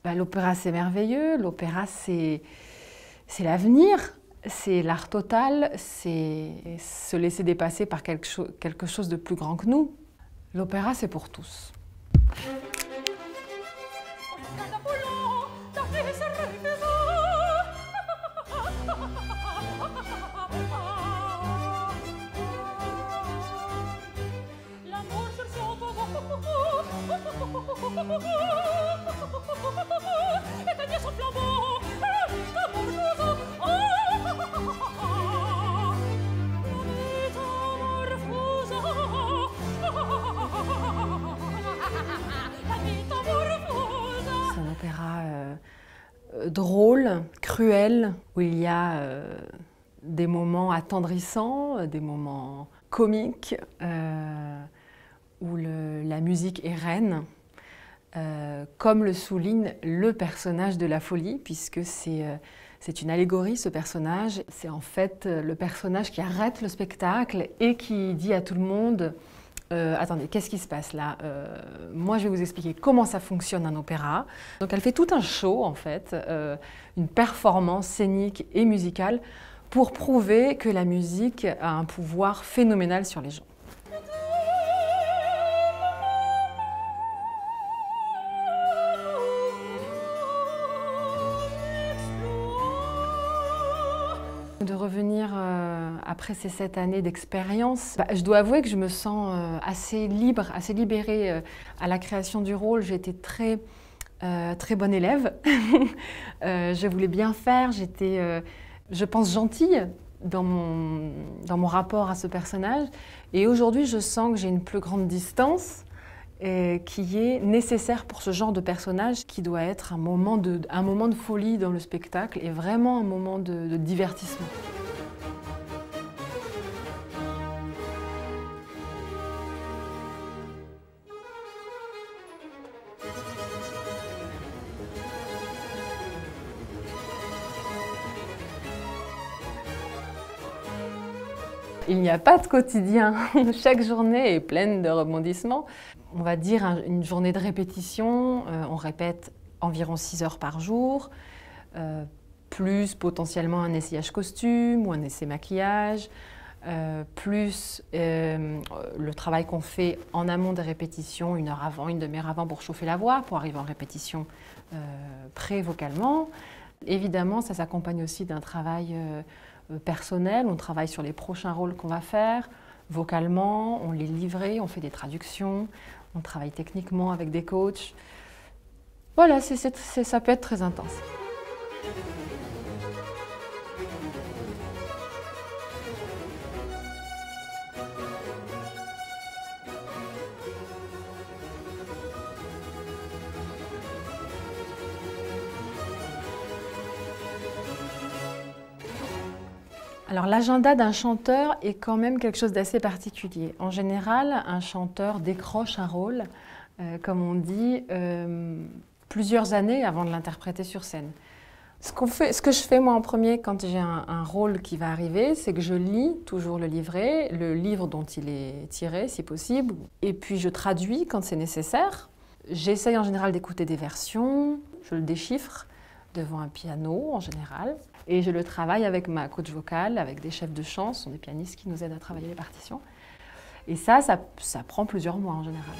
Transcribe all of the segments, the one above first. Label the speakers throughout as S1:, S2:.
S1: L'opéra, c'est merveilleux. L'opéra, c'est l'avenir. C'est l'art total. C'est se laisser dépasser par quelque chose de plus grand que nous. L'opéra, c'est pour tous. C'est un opéra drôle, cruel, où il y a des moments attendrissants, des moments comiques, où la musique est reine, comme le souligne le personnage de la folie, puisque c'est une allégorie, ce personnage. C'est en fait le personnage qui arrête le spectacle et qui dit à tout le monde attendez, qu'est-ce qui se passe là? Moi, je vais vous expliquer comment ça fonctionne un opéra. Donc, elle fait tout un show, en fait, une performance scénique et musicale pour prouver que la musique a un pouvoir phénoménal sur les gens. De revenir après ces 7 années d'expérience, je dois avouer que je me sens assez libre, assez libérée à la création du rôle. J'ai été très bonne élève. Je voulais bien faire, j'étais, je pense, gentille dans mon rapport à ce personnage. Et aujourd'hui, je sens que j'ai une plus grande distance qui est nécessaire pour ce genre de personnage qui doit être un moment de folie dans le spectacle et vraiment un moment de divertissement. Il n'y a pas de quotidien. Chaque journée est pleine de rebondissements. On va dire une journée de répétition, on répète environ 6 heures par jour, plus potentiellement un essayage costume ou un essai maquillage, plus le travail qu'on fait en amont des répétitions, 1 heure avant, 1 demi-heure avant pour chauffer la voix, pour arriver en répétition prêt vocalement. Évidemment, ça s'accompagne aussi d'un travail personnel, on travaille sur les prochains rôles qu'on va faire, vocalement, on les livre, on fait des traductions, on travaille techniquement avec des coachs. Voilà, ça peut être très intense. Alors l'agenda d'un chanteur est quand même quelque chose d'assez particulier. En général, un chanteur décroche un rôle, comme on dit, plusieurs années avant de l'interpréter sur scène. Ce que je fais moi en premier quand j'ai un rôle qui va arriver, c'est que je lis toujours le livret, le livre dont il est tiré si possible, et puis je traduis quand c'est nécessaire. J'essaye en général d'écouter des versions, je le déchiffre devant un piano en général, et je le travaille avec ma coach vocale, avec des chefs de chant, ce sont des pianistes qui nous aident à travailler les partitions. Et ça prend plusieurs mois en général.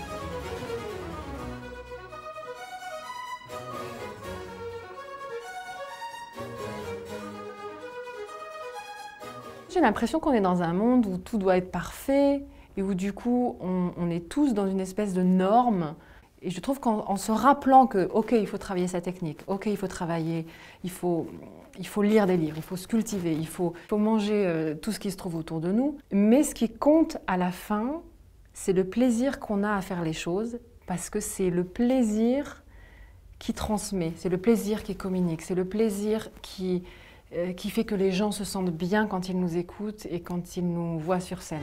S1: J'ai l'impression qu'on est dans un monde où tout doit être parfait et où du coup on est tous dans une espèce de norme. Et je trouve qu'en se rappelant que, ok, il faut travailler sa technique, ok, il faut travailler, il faut lire des livres, il faut se cultiver, il faut manger tout ce qui se trouve autour de nous. Mais ce qui compte à la fin, c'est le plaisir qu'on a à faire les choses, parce que c'est le plaisir qui transmet, c'est le plaisir qui communique, c'est le plaisir qui fait que les gens se sentent bien quand ils nous écoutent et quand ils nous voient sur scène.